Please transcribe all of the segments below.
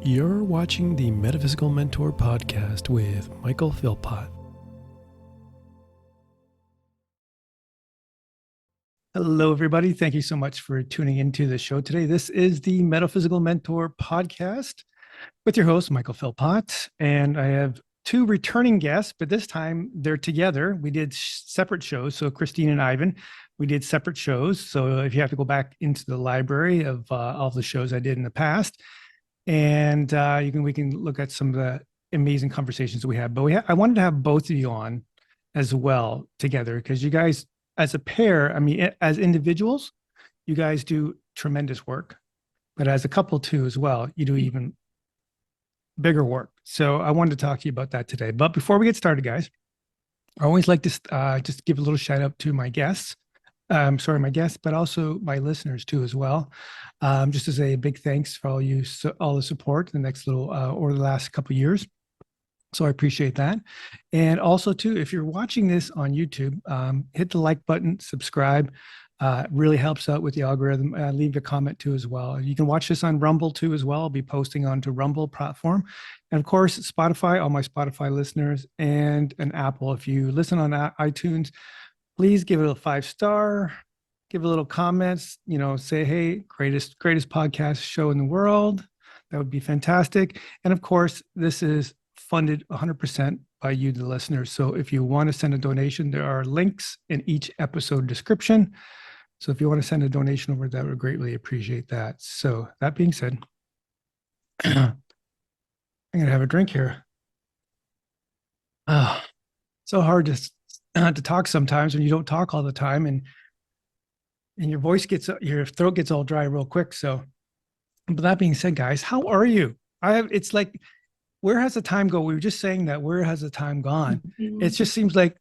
You're watching the Metaphysical Mentor podcast with Michael Philpott. Hello, everybody. Thank you so much for tuning into the show today. This is the Metaphysical Mentor podcast with your host, Michael Philpott. And I have two returning guests, but this time they're together. We did separate shows. So Christine and Ivan, we did separate shows. So if you have to go back into the library of all the shows I did in the past, and we can look at some of the amazing conversations that we had. But I wanted to have both of you on as well together because you guys, as a pair, I mean, as individuals, you guys do tremendous work, but as a couple too as well, you do even bigger work. So I wanted to talk to you about that today. But before we get started, guys, I always like to just give a little shout out to my guests. My guests, but also my listeners too as well. Just to say a big thanks for all the support the next little or the last couple of years. So I appreciate that. And also too, if you're watching this on YouTube, hit the like button, subscribe. It really helps out with the algorithm. Leave a comment too as well. You can watch this on Rumble too as well. I'll be posting onto Rumble platform. And of course, Spotify, all my Spotify listeners, and an Apple. If you listen on iTunes, please give it a 5-star, give a little comments, say, hey, greatest podcast show in the world. That would be fantastic. And of course, this is funded 100% by you, the listeners. So if you want to send a donation, there are links in each episode description. So if you want to send a donation over, that would greatly appreciate that. So that being said, I'm going to have a drink here. So hard to talk sometimes when you don't talk all the time, and your throat gets all dry real quick. So, but that being said, guys, how are you? It's like, where has the time go? We were just saying that, where has the time gone? Mm-hmm. It just seems like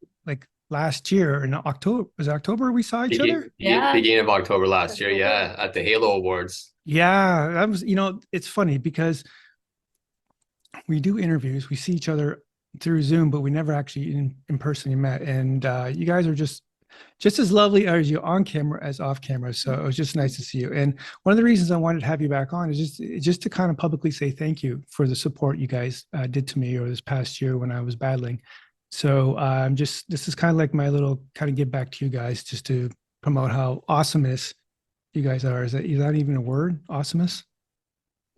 last year in October, was it October we saw each other? Yeah. Beginning of October last year. Yeah. At the Halo Awards. Yeah. That was, it's funny because we do interviews, we see each other through Zoom, but we never actually in person met. And you guys are just as lovely as you on camera as off camera. So it was just nice to see you. And one of the reasons I wanted to have you back on is just to kind of publicly say thank you for the support you guys did to me over this past year when I was battling. So this is kind of like my little kind of give back to you guys, just to promote how awesomest you guys are. Is that even a word? Awesomest?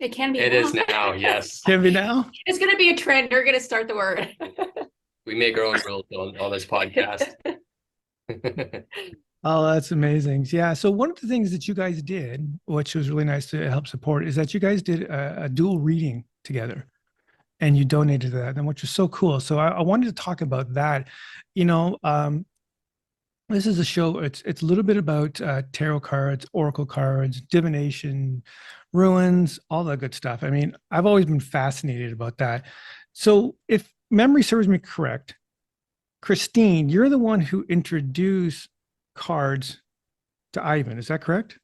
It can be. It now. Is now, yes. Can be now? It's going to be a trend. You're going to start the word. We make our own rules on this podcast. Oh, that's amazing. Yeah. So one of the things that you guys did, which was really nice to help support, is that you guys did a dual reading together and you donated to that, and which was so cool. So I wanted to talk about that. This is a show, it's a little bit about tarot cards, oracle cards, divination, runes, all that good stuff. I mean, I've always been fascinated about that. So if memory serves me correct, Christine, you're the one who introduced cards to Ivan. Is that correct?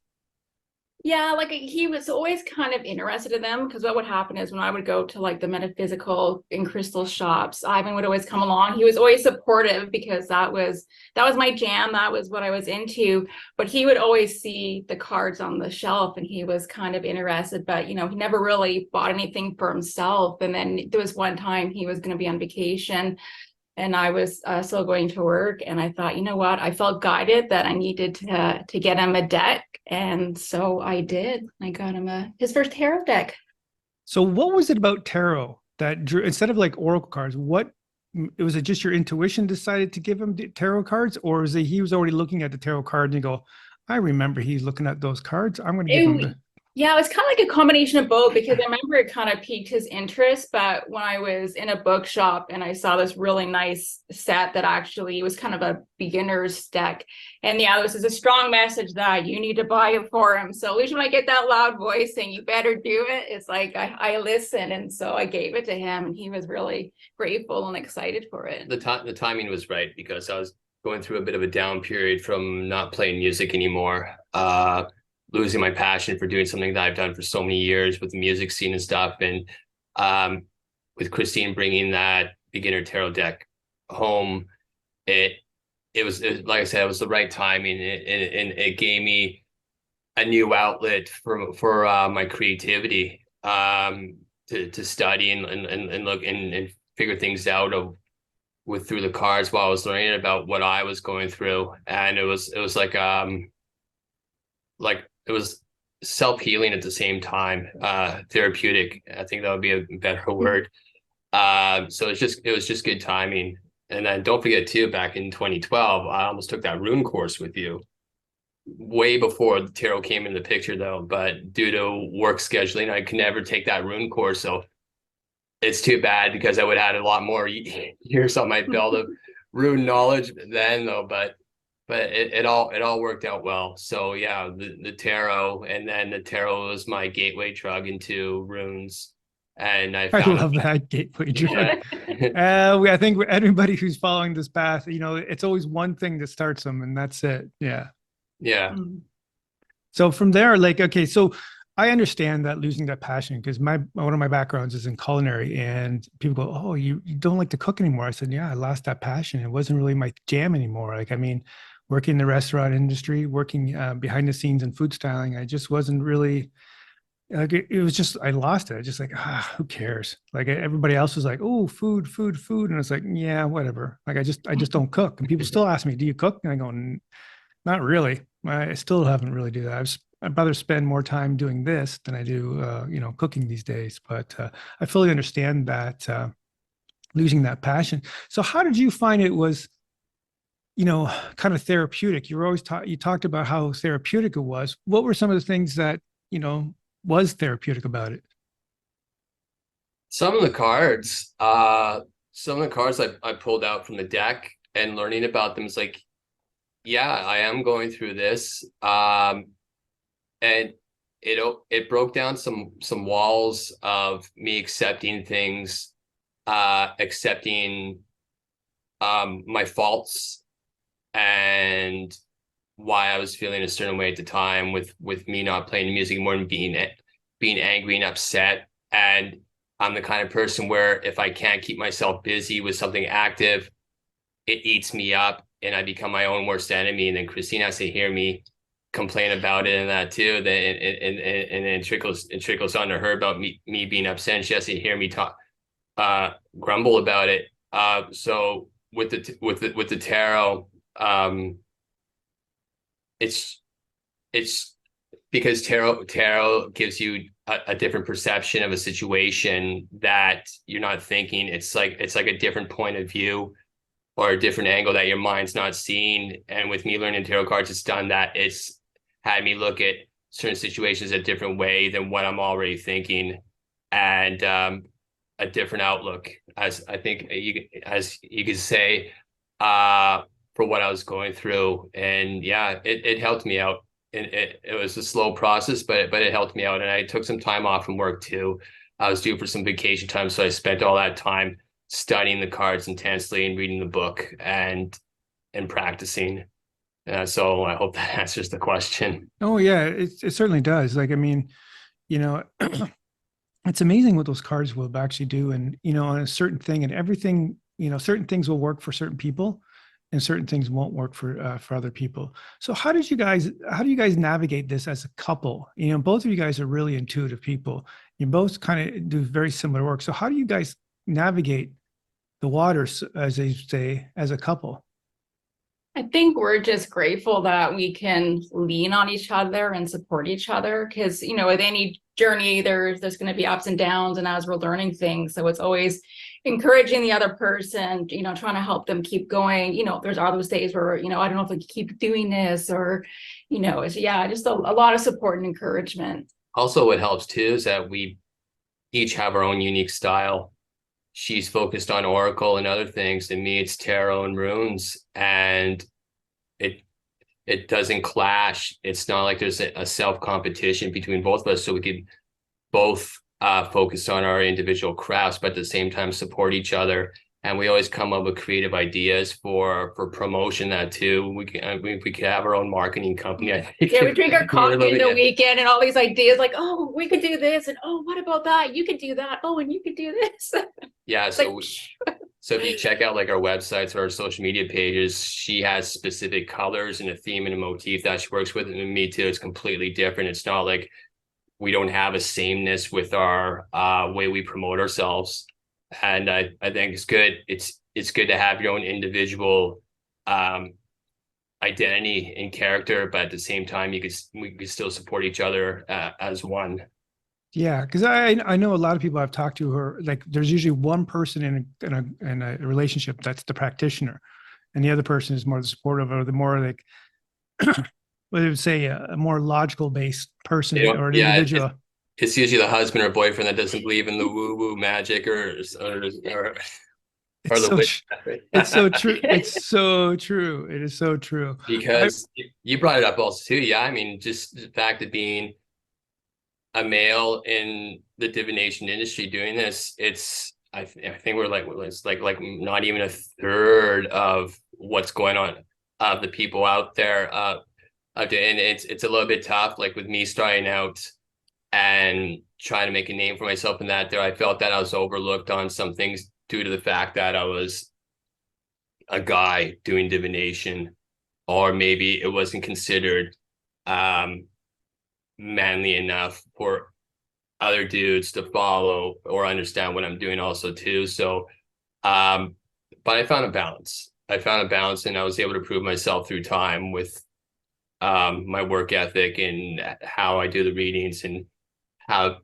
Yeah, he was always kind of interested in them, because what would happen is when I would go to the metaphysical and crystal shops, Ivan would always come along. He was always supportive because that was my jam. That was what I was into. But he would always see the cards on the shelf and he was kind of interested, but he never really bought anything for himself. And then there was one time he was going to be on vacation and I was still going to work, and I thought, you know what? I felt guided that I needed to get him a deck, and so I did. I got him his first tarot deck. So what was it about tarot that drew, instead of oracle cards? Was it just your intuition decided to give him tarot cards, or was it he was already looking at the tarot card and you go, I remember he's looking at those cards, I'm going to give him Yeah, it was kind of like a combination of both, because I remember it kind of piqued his interest. But when I was in a bookshop and I saw this really nice set that actually was kind of a beginner's deck, and this is a strong message that you need to buy it for him. So at least when I get that loud voice saying you better do it, it's like I listen. And so I gave it to him and he was really grateful and excited for it. The timing was right, because I was going through a bit of a down period from not playing music anymore. Losing my passion for doing something that I've done for so many years with the music scene and stuff. And with Christine bringing that beginner tarot deck home, it was like I said, it was the right timing, and it gave me a new outlet for my creativity. to study and look and figure things out through the cards while I was learning about what I was going through. And it was like it was self-healing at the same time, therapeutic. I think that would be a better word. So it was just good timing. And then don't forget too, back in 2012, I almost took that Rune course with you way before the tarot came in the picture though, but due to work scheduling, I could never take that Rune course. So it's too bad because I would have had a lot more years on my belt of Rune knowledge then though, but it all worked out well. So yeah, the tarot, and then the tarot was my gateway drug into runes. And I I found love that gateway drug. yeah. I think everybody who's following this path, it's always one thing that starts them, and that's it. Yeah. Yeah. So from there, like, okay, so I understand that losing that passion, because one of my backgrounds is in culinary, and people go, "Oh, you don't like to cook anymore." I said, "Yeah, I lost that passion. It wasn't really my jam anymore." Like, I mean, working in the restaurant industry, working behind the scenes in food styling, I just wasn't really like it was just I lost it. I just like, who cares? Like everybody else was like, "Oh, food, food, food," and it's like, yeah, whatever. Like I just don't cook, and people still ask me, "Do you cook?" And I go, not really. I still haven't really do that. I'd rather spend more time doing this than I do, cooking these days. But I fully understand that losing that passion. So how did you find it was, kind of therapeutic? You talked about how therapeutic it was. What were some of the things that, was therapeutic about it? Some of the cards, I pulled out from the deck and learning about them is like, yeah, I am going through this. And it broke down some walls of me accepting things, accepting my faults and why I was feeling a certain way at the time with me not playing music more and being angry and upset. And I'm the kind of person where if I can't keep myself busy with something active, it eats me up and I become my own worst enemy. And then Christine has to hear me complain about it and that too. Then and then it trickles onto her about me being upset. And she has to hear me talk grumble about it. So with the tarot, it's because tarot gives you a different perception of a situation that you're not thinking. It's like a different point of view or a different angle that your mind's not seeing. And with me learning tarot cards, it's done that. It's had me look at certain situations a different way than what I'm already thinking, and a different outlook, as I think as you could say, for what I was going through. And yeah, it helped me out. And it was a slow process, but it helped me out. And I took some time off from work too. I was due for some vacation time, so I spent all that time studying the cards intensely and reading the book and practicing. So I hope that answers the question. Oh yeah, it certainly does. Like, I mean, it's amazing what those cards will actually do, and on a certain thing, and everything, certain things will work for certain people and certain things won't work for other people. So how do you guys navigate this as a couple? Both of you guys are really intuitive people. You both kind of do very similar work. So how do you guys navigate the waters, as they say, as a couple? I think we're just grateful that we can lean on each other and support each other, because with any journey there's going to be ups and downs, and as we're learning things, so it's always encouraging the other person, trying to help them keep going. There's all those days where I don't know if I can keep doing this, or it's just a lot of support and encouragement. Also, what helps too is that we each have our own unique style. She's focused on oracle and other things, and me, it's tarot and runes, and it doesn't clash. It's not like there's a self competition between both of us, so we could both focus on our individual crafts, but at the same time support each other. And we always come up with creative ideas for promotion. That too, we could have our own marketing company. I think. Yeah, we drink our coffee in the weekend, and all these ideas like, oh, we could do this, and oh, what about that? You could do that. Oh, and you could do this. Yeah, so so if you check out like our websites or our social media pages, she has specific colors and a theme and a motif that she works with, and me too. It's completely different. It's not like we don't have a sameness with our way we promote ourselves. And I think it's good. It's good to have your own individual identity and character, but at the same time, we could still support each other as one. Yeah, because I know a lot of people I've talked to who are like, there's usually one person in a relationship that's the practitioner, and the other person is more the supportive, or the more like what I would say a more logical based person or an individual. It's usually the husband or boyfriend that doesn't believe in the woo woo magic or It's the so witch. it's so true. It's so true. It is so true. Because you brought it up also too. Yeah, I mean, just the fact of being a male in the divination industry doing this, I think we're like, it's like not even a third of what's going on of the people out there. And it's a little bit tough. Like with me starting out and trying to make a name for myself in that there, I felt that I was overlooked on some things due to the fact that I was a guy doing divination, or maybe it wasn't considered manly enough for other dudes to follow or understand what I'm doing also too. So, but I found a balance. And I was able to prove myself through time with my work ethic and how I do the readings and how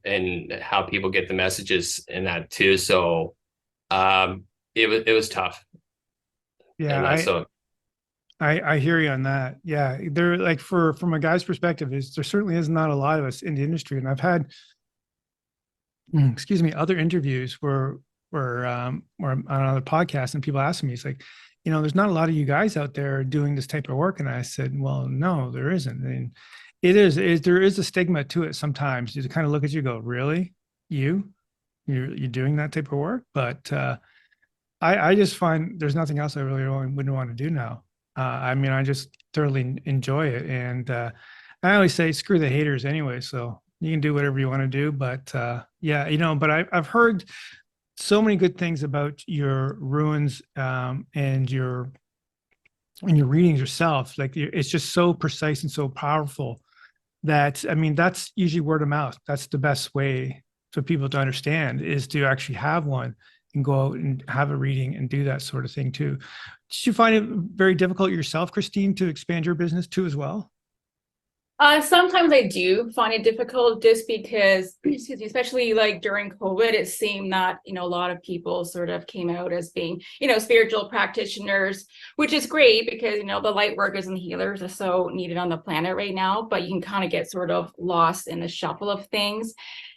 people get the messages in that too. So it was tough. Yeah, I hear you on that. Yeah, there like from a guy's perspective, there certainly is not a lot of us in the industry, and I've had, excuse me, other interviews where I'm on other podcasts, and people ask me, it's like, there's not a lot of you guys out there doing this type of work, and I said, well, no, there isn't. I mean, there is a stigma to it sometimes. You kind of look at you, go, really, you're doing that type of work, but I just find there's nothing else I really wouldn't want to do now. I mean, I just thoroughly enjoy it. And I always say, screw the haters anyway. So you can do whatever you want to do. But yeah, but I've heard so many good things about your runes and your readings yourself. Like it's just so precise and so powerful that, I mean, that's usually word of mouth. That's the best way for people to understand, is to actually have one and go out and have a reading and do that sort of thing too. Did you find it very difficult yourself, Christine, to expand your business too as well? Sometimes I do find it difficult just because, excuse me, especially like during COVID, it seemed that, a lot of people sort of came out as being, spiritual practitioners, which is great because, the light workers and healers are so needed on the planet right now, but you can kind of get sort of lost in the shuffle of things.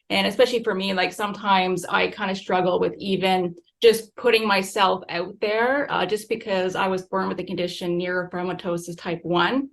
And especially for me, like sometimes I kind of struggle with even just putting myself out there, just because I was born with the condition neurofibromatosis type 1.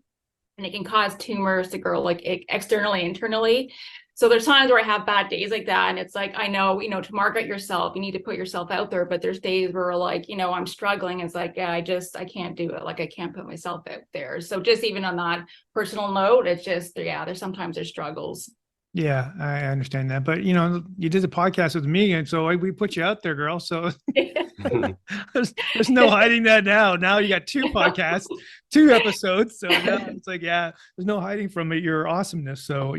And it can cause tumors to grow like externally, internally. So there's times where I have bad days like that. And it's like, I know, to market yourself, you need to put yourself out there. But there's days where like, I'm struggling. It's like, yeah, I can't do it. Like I can't put myself out there. So just even on that personal note, it's just, yeah, there's struggles. Yeah, I understand that. But, you did the podcast with me, and so we put you out there, girl. So there's no hiding that now. Now you got 2 podcasts, 2 episodes. So now it's like, yeah, there's no hiding from it, your awesomeness. So,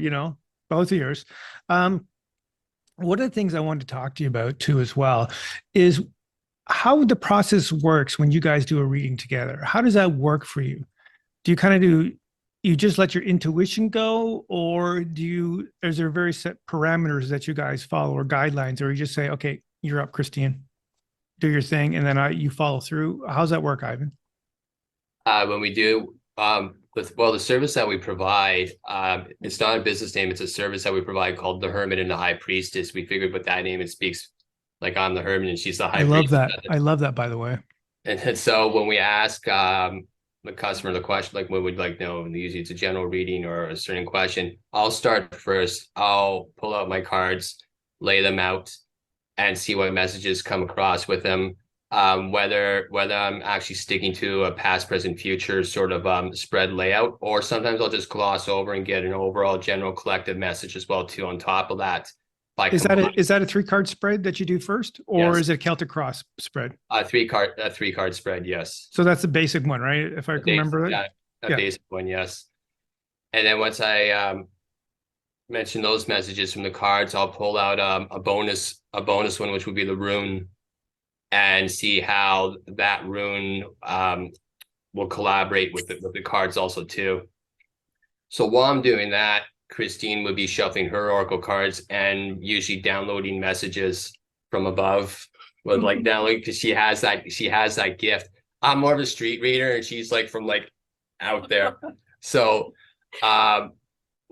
both of yours. One of the things I wanted to talk to you about too, as well, is how the process works when you guys do a reading together. How does that work for you? Do you kind of you just let your intuition go, or is there very set parameters that you guys follow or guidelines, or you just say, okay, you're up, Christine, do your thing, and then you follow through? How's that work, Ivan? When we do, the service that we provide, it's not a business name, it's a service that we provide called the Hermit and the High Priestess. We figured with that name, it speaks like I'm the Hermit and she's the High Priestess. I love that, by the way. And so when we ask the customer the question, like what would like know, usually it's a general reading or a certain question, I'll start first. I'll pull out my cards, lay them out, and see what messages come across with them. Whether I'm actually sticking to a past, present, future sort of spread layout, or sometimes I'll just gloss over and get an overall general collective message as well too on top of that. Is that a 3-card spread that you do first, or yes, is it a Celtic Cross spread? A 3-card spread, yes. So that's the basic one, right? If I remember it. Yeah, basic one, yes. And then once I mention those messages from the cards, I'll pull out a bonus one, which would be the rune, and see how that rune will collaborate with the cards also too. So while I'm doing that, Christine would be shuffling her oracle cards and usually downloading messages from above, with like downloading, because she has that gift. I'm more of a street reader, and she's like from like out there. So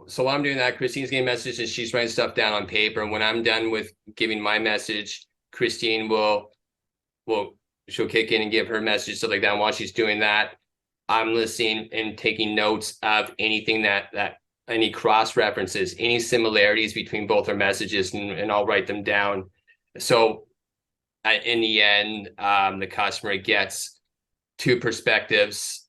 so while I'm doing that, Christine's getting messages and she's writing stuff down on paper. And when I'm done with giving my message, Christine she'll kick in and give her message, stuff like that. And while she's doing that, I'm listening and taking notes of anything that any cross references, any similarities between both our messages, and I'll write them down. So in the end, the customer gets two perspectives,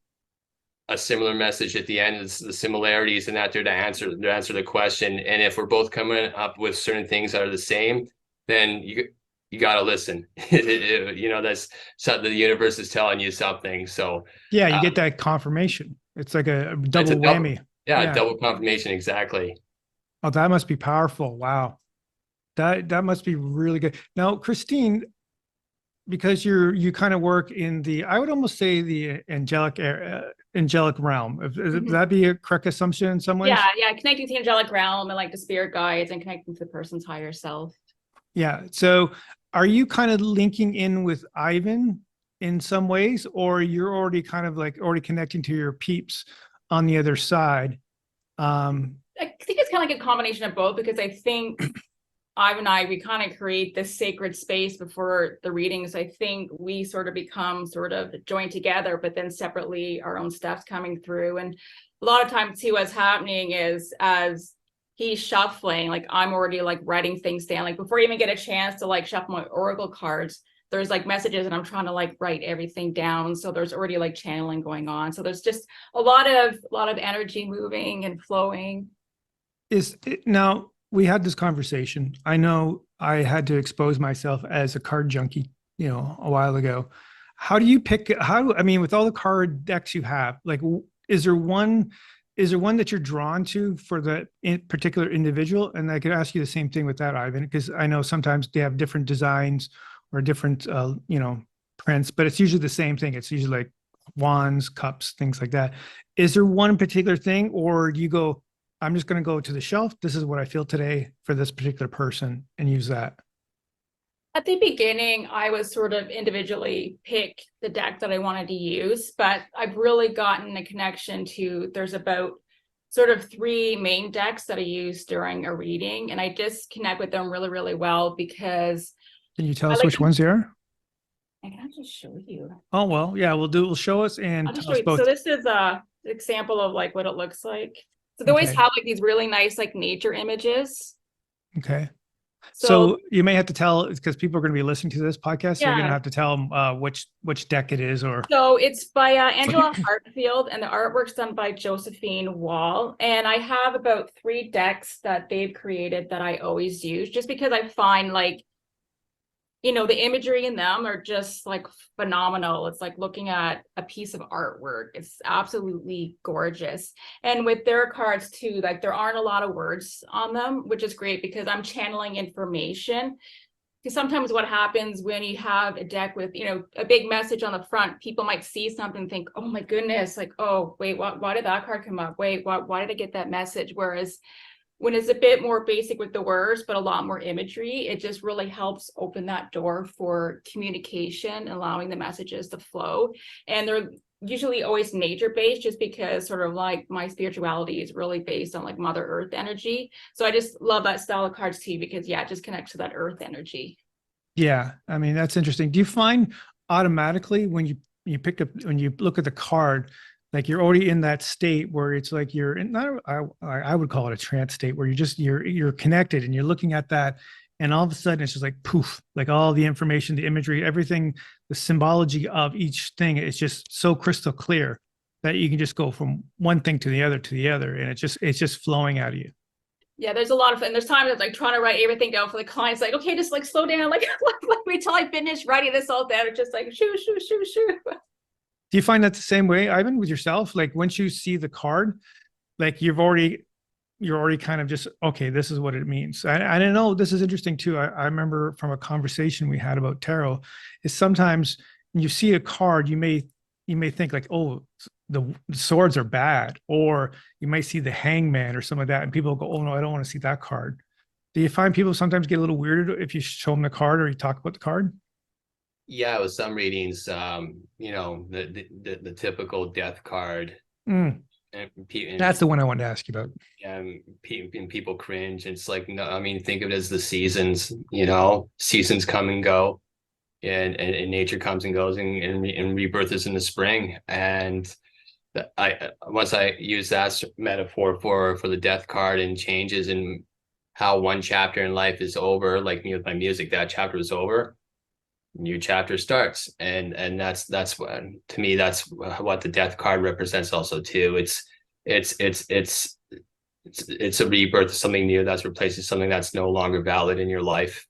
a similar message at the end, is the similarities, and that they're to answer the question. And if we're both coming up with certain things that are the same, then you got to listen. That's something the universe is telling you something. So yeah, you get that confirmation. It's like a double whammy. Yeah, double confirmation, exactly. Oh, that must be powerful. Wow. That must be really good. Now, Christine, because you kind of work in I would almost say the angelic realm. Would that be a correct assumption in some ways? Yeah, connecting to the angelic realm and like the spirit guides and connecting to the person's higher self. Yeah. So are you kind of linking in with Ivan in some ways, or you're already kind of like already connecting to your peeps on the other side? I think it's kind of like a combination of both, because I think Ivan and we kind of create this sacred space before the readings. I think we sort of become sort of joined together, but then separately our own stuff's coming through. And a lot of times too, what's happening is as he's shuffling, like I'm already like writing things down, like before I even get a chance to like shuffle my oracle cards, there's like messages and I'm trying to like write everything down. So there's already like channeling going on. So there's just a lot of energy moving and flowing. Now we had this conversation. I know I had to expose myself as a card junkie, a while ago. How do you pick, with all the card decks you have, like, is there one that you're drawn to for the particular individual? And I could ask you the same thing with that, Ivan, because I know sometimes they have different designs or different, prints, but it's usually the same thing. It's usually like wands, cups, things like that. Is there one particular thing, or do you go, I'm just going to go to the shelf, this is what I feel today for this particular person, and use that? At the beginning, I was sort of individually pick the deck that I wanted to use, but I've really gotten a connection to, there's about sort of 3 main decks that I use during a reading, and I just connect with them really, really well because. Can you tell us which ones they are? I can just show you. Oh, well, yeah, we'll show us and tell us both. So this is a example of like what it looks like. So they always have like these really nice like nature images. Okay. So you may have to tell, because people are going to be listening to this podcast, so you're going to have to tell them which deck it is. So it's by Angela Hartfield, and the artwork's done by Josephine Wall. And I have about 3 decks that they've created that I always use, just because I find like, the imagery in them are just like phenomenal. It's like looking at a piece of artwork. It's absolutely gorgeous. And with their cards too, like there aren't a lot of words on them, which is great because I'm channeling information. Because sometimes what happens when you have a deck with, a big message on the front, people might see something and think, oh my goodness, like, oh, wait, why did that card come up? Wait, why did I get that message? Whereas when it's a bit more basic with the words, but a lot more imagery, it just really helps open that door for communication, allowing the messages to flow. And they're usually always nature-based, just because sort of like my spirituality is really based on like Mother Earth energy. So I just love that style of cards too, because it just connects to that Earth energy. Yeah, that's interesting. Do you find automatically when you look at the card, like you're already in that state where it's like you're in, I would call it a trance state, where you're connected and you're looking at that, and all of a sudden it's just like poof, like all the information, the imagery, everything, the symbology of each thing is just so crystal clear that you can just go from one thing to the other, and it's just flowing out of you. Yeah, there's a lot of, and there's times it's like trying to write everything down for the clients, like, okay, just like slow down, like wait till I finish writing this all down. It's just like shoo. Do you find that the same way, Ivan, with yourself? Like once you see the card, like you've already you're already kind of just, okay, this is what it means. I didn't know, this is interesting too. I remember from a conversation we had about tarot is sometimes when you see a card, you may think like, oh, the swords are bad, or you might see the hangman or something like that. And people go, oh no, I don't want to see that card. Do you find people sometimes get a little weirded if you show them the card or you talk about the card? Yeah, with some readings, you know, the typical death card, Mm, and that's the one I wanted to ask you about. and people cringe. It's like, no, I mean, think of it as the seasons, you know, seasons come and go, and nature comes and goes, and rebirth is in the spring. And I once I use that metaphor for the death card and changes and how one chapter in life is over, like me with my music, that chapter is over, new chapter starts. And that's what, to me, that's what the death card represents also too. It's a rebirth of something new that's replacing something that's no longer valid in your life.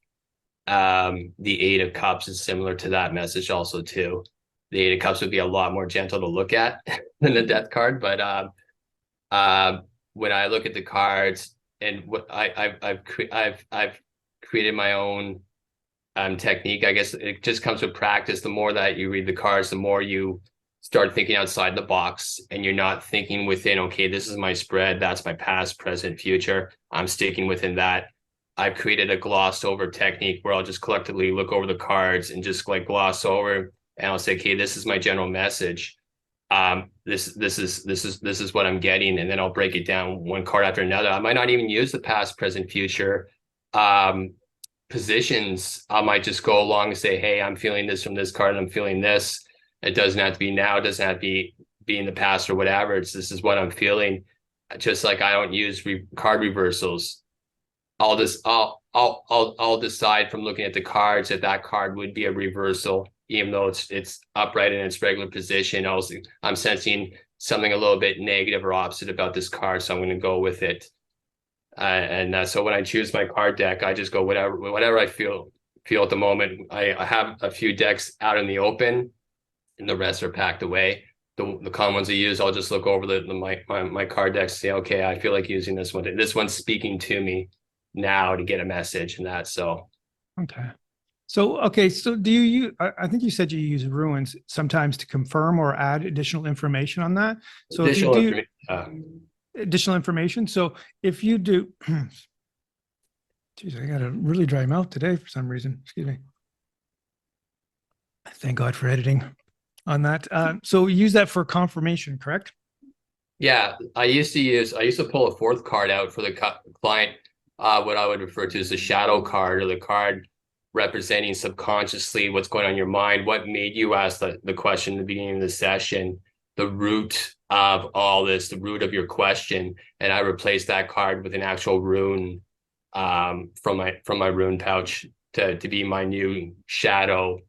The Eight of Cups is similar to that message also too. The Eight of Cups would be a lot more gentle to look at than the death card, but when I look at the cards and what I've created my own technique. I guess it just comes with practice. The more that you read the cards, the more you start thinking outside the box, and you're not thinking within, okay, this is my spread, that's my past, present, future. I'm sticking within that. I've created a gloss over technique where I'll just collectively look over the cards and just like gloss over, and I'll say, okay, this is my general message. This is what I'm getting, and then I'll break it down one card after another. I might not even use the past, present, future positions. I might just go along and say, hey, I'm feeling this from this card, and I'm feeling this. It doesn't have to be now, it doesn't have to be in the past or whatever. It's this is what I'm feeling. Just like I don't use card reversals. I'll decide from looking at the cards that that card would be a reversal, even though it's upright in its regular position. I'm sensing something a little bit negative or opposite about this card, so I'm going to go with it. So when I choose my card deck, I just go whatever I feel at the moment. I have a few decks out in the open, and the rest are packed away. The common ones I use, I'll just look over my card decks, say, okay, I feel like using this one. This one's speaking to me now to get a message, and that. So Okay. So do you use, I think you said you use runes sometimes to confirm or add additional information on that. So if you do additional information, so if you do, geez, I got a really dry mouth today for some reason. Excuse me. Thank God for editing on that. So use that for confirmation, correct? yeah, I used to pull a fourth card out for the client, what I would refer to as the shadow card, or the card representing subconsciously what's going on in your mind, what made you ask the question at the beginning of the session, the root of all this, the root of your question. And I replaced that card with an actual rune from my rune pouch to be my new shadow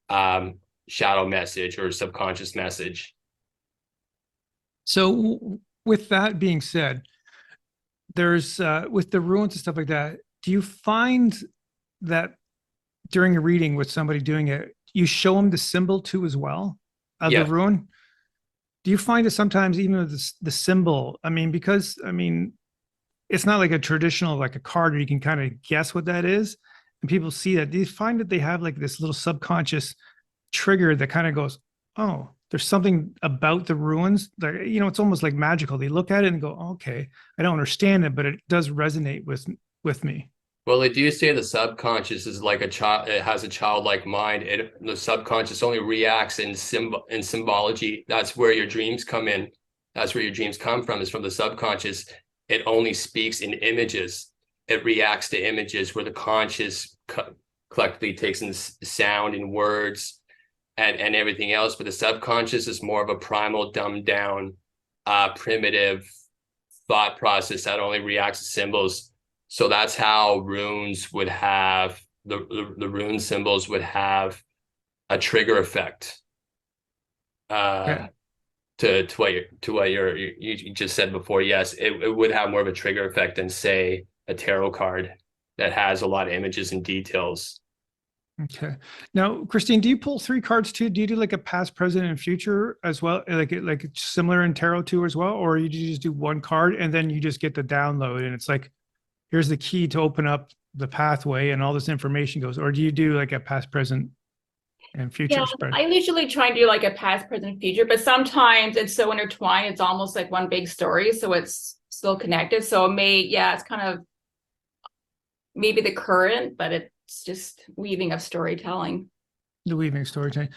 message or subconscious message. So with that being said, there's with the runes and stuff like that, do you find that during a reading with somebody doing it, you show them the symbol too as well of the rune? Do you find it sometimes even with the symbol? I mean, because it's not like a traditional, like a card where you can kind of guess what that is. And people see that. Do you find that they have like this little subconscious trigger that kind of goes, oh, there's something about the runes that, it's almost like magical. They look at it and go, oh, okay, I don't understand it, but it does resonate with me. Well, they do say the subconscious is like a child. It has a childlike mind. The subconscious only reacts in symbology. That's where your dreams come in. That's where your dreams come from, is from the subconscious. It only speaks in images. It reacts to images, where the conscious collectively takes in sound and words and everything else. But the subconscious is more of a primal, dumbed down, primitive thought process that only reacts to symbols. So that's how runes would have the rune symbols would have a trigger effect. Okay. To what you just said before. Yes, it would have more of a trigger effect than, say, a tarot card that has a lot of images and details. Okay. Now, Christine, do you pull 3 cards too? Do you do like a past, present, and future as well? Like similar in tarot too as well? Or you just do 1 card and then you just get the download and it's like, here's the key to open up the pathway and all this information goes, or do you do like a past, present, and future Yeah, spread? I usually try and do like a past, present, future, but sometimes it's so intertwined, it's almost like one big story. So it's still connected. So it's kind of maybe the current, but it's just weaving of storytelling. The weaving storytelling.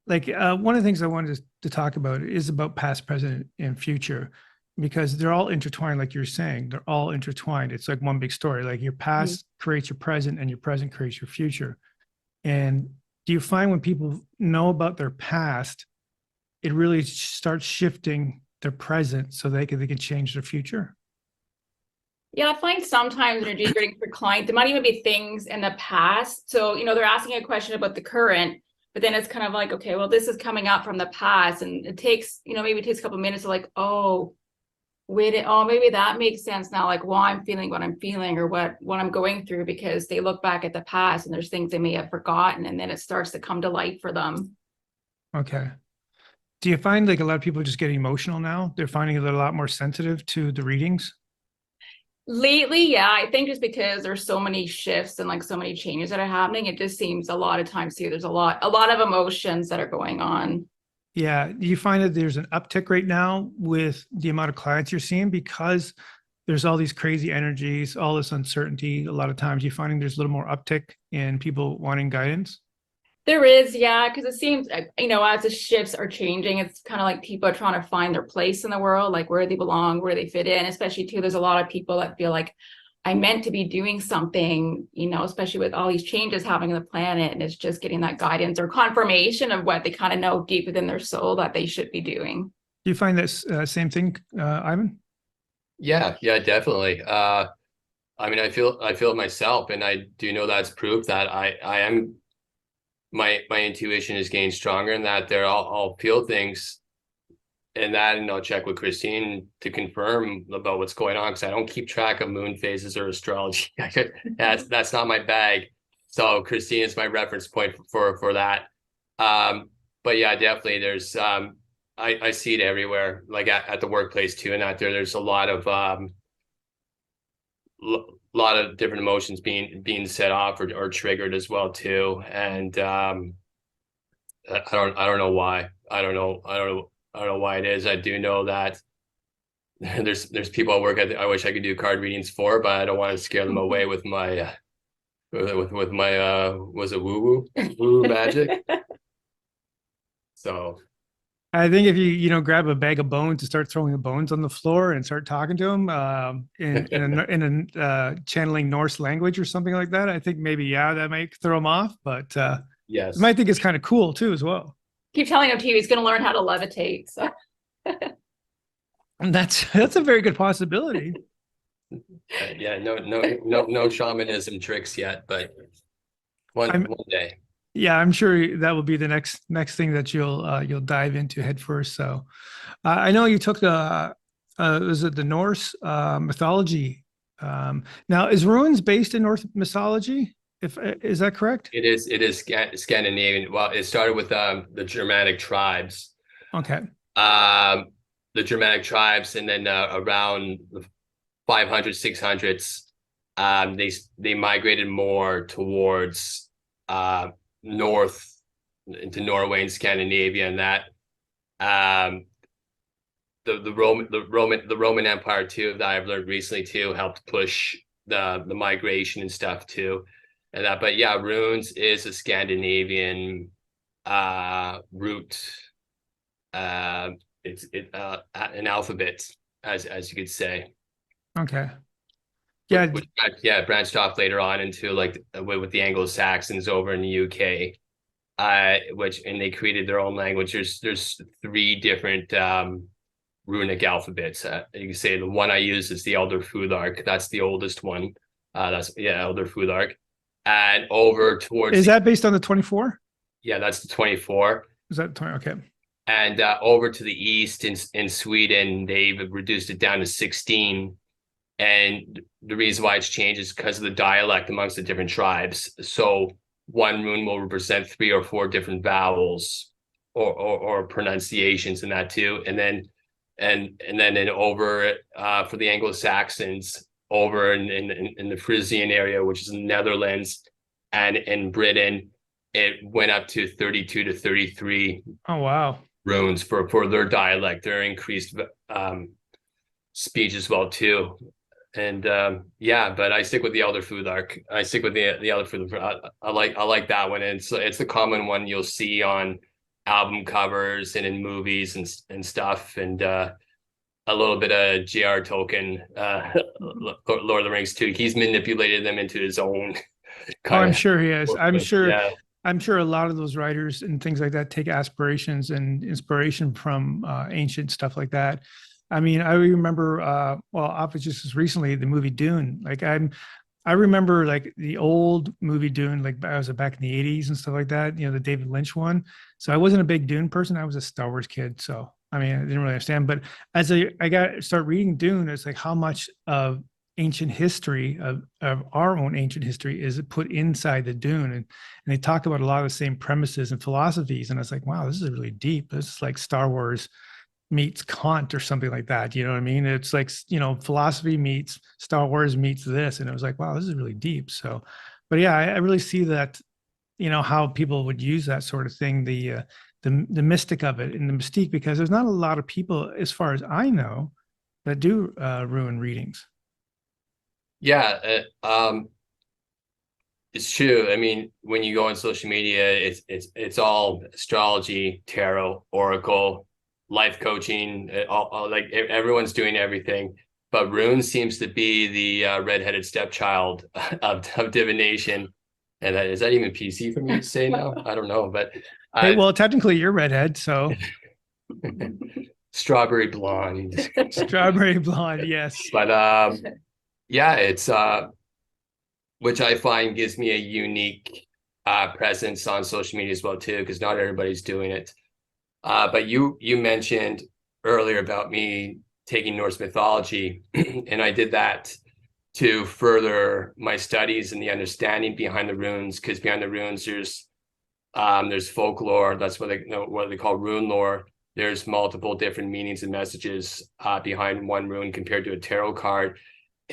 Like one of the things I wanted to talk about is about past, present, and future, because they're all intertwined. Like you're saying, they're all intertwined. It's like one big story. Like your past creates your present, and your present creates your future. And do you find when people know about their past, it really starts shifting their present so they can change their future? Yeah, I find sometimes energy reading for clients, there might even be things in the past. So, they're asking a question about the current, but then it's kind of like, okay, well, this is coming up from the past. And it takes, maybe it takes a couple of minutes to like, maybe that makes sense now, like why I'm feeling what I'm feeling or what I'm going through, because they look back at the past and there's things they may have forgotten, and then it starts to come to light for them. Okay. Do you find like a lot of people just get emotional now? They're finding it a lot more sensitive to the readings? Lately, yeah, I think just because there's so many shifts and like so many changes that are happening, it just seems a lot of times too, there's a lot of emotions that are going on. Yeah. Do you find that there's an uptick right now with the amount of clients you're seeing because there's all these crazy energies, all this uncertainty? A lot of times you're finding there's a little more uptick in people wanting guidance? There is, yeah, because it seems, as the shifts are changing, it's kind of like people are trying to find their place in the world, like where they belong, where they fit in, especially too, there's a lot of people that feel like I meant to be doing something, especially with all these changes happening on the planet, and it's just getting that guidance or confirmation of what they kind of know deep within their soul that they should be doing. Do you find this same thing, Ivan? Yeah, definitely. I mean, I feel it myself, and I do know that's proof that I am my intuition is getting stronger, and that I'll feel things and I'll check with Christine to confirm about what's going on, because I don't keep track of moon phases or astrology. That's not my bag. So Christine is my reference point for that. But yeah, definitely there's I see it everywhere, like at the workplace too, and out there's a lot of different emotions being set off or triggered as well too. And I don't know why. I don't know why it is. I do know that there's people at work I wish I could do card readings for, but I don't want to scare them away with my with my was it woo magic. So I think if you grab a bag of bones and start throwing the bones on the floor and start talking to them in a channeling Norse language or something like that, I think maybe that might throw them off. But yes, you might think it's kind of cool too as well. Keep telling him he's going to learn how to levitate. So. And that's a very good possibility. Yeah, no shamanism tricks yet, but one day. Yeah, I'm sure that will be the next thing that you'll dive into head first. So I know you took is it the Norse mythology? Now is runes based in Norse mythology? Is that correct? It is Scandinavian. Well, it started with the Germanic tribes. Okay. The Germanic tribes, and then around the 500, 600s, they migrated more towards north into Norway and Scandinavia, and that the Roman Empire too, that I've learned recently too, helped push the migration and stuff too, and that. But yeah, runes is a Scandinavian root. It's an alphabet, as you could say. Okay. Yeah. Which branched off later on into like with the Anglo-Saxons over in the UK, and they created their own language. There's 3 different runic alphabets. You can say the one I use is the Elder Futhark. That's the oldest one. Elder Futhark. And over towards is that based on the 24? Yeah, that's the 24. Is that 20? Okay. And over to the east in Sweden, they've reduced it down to 16. And the reason why it's changed is because of the dialect amongst the different tribes. So one rune will represent 3 or 4 different vowels or pronunciations in that too. And then over for the Anglo-Saxons over in the Frisian area, which is in the Netherlands and in Britain, it went up to 32 to 33 Oh, wow. runes for their dialect, their increased speech as well too. And yeah, but I stick with the Elder Futhark. I stick with the Elder Futhark. I like that one. And it's the common one you'll see on album covers and in movies and stuff. And a little bit of J.R. Tolkien, Lord of the Rings too. He's manipulated them into his own Oh, I'm kind sure he is. I'm of sure. yeah. I'm sure a lot of those writers and things like that take aspirations and inspiration from ancient stuff like that. I mean, I remember, well, just recently the movie Dune. I remember like the old movie Dune, like I was back in the '80s and stuff like that. You know, the David Lynch one. So I wasn't a big Dune person. I was a Star Wars kid. So I mean, I didn't really understand. But as I start reading Dune, it's like how much of ancient history of our own ancient history is put inside the Dune, and they talk about a lot of the same premises and philosophies. And I was like, wow, this is really deep. This is like Star Wars meets Kant or something like that. You know what I mean? It's like, you know, philosophy meets Star Wars meets this. And it was like, wow, this is really deep. So, but yeah, I really see that, you know, how people would use that sort of thing, the mystic of it and the mystique, because there's not a lot of people, as far as I know, that do rune readings. Yeah, it's true. I mean, when you go on social media, it's all astrology, tarot, oracle, life coaching. All like everyone's doing everything, but Rune seems to be the redheaded stepchild of divination. And is that even PC for me to say now? I don't know, but Hey, well, technically you're redhead, so strawberry blonde. strawberry blonde, yes. But yeah, it's which I find gives me a unique presence on social media as well too, because not everybody's doing it. But you mentioned earlier about me taking Norse mythology, and I did that to further my studies and the understanding behind the runes, because behind the runes there's folklore. That's what they call rune lore. There's multiple different meanings and messages behind one rune compared to a tarot card.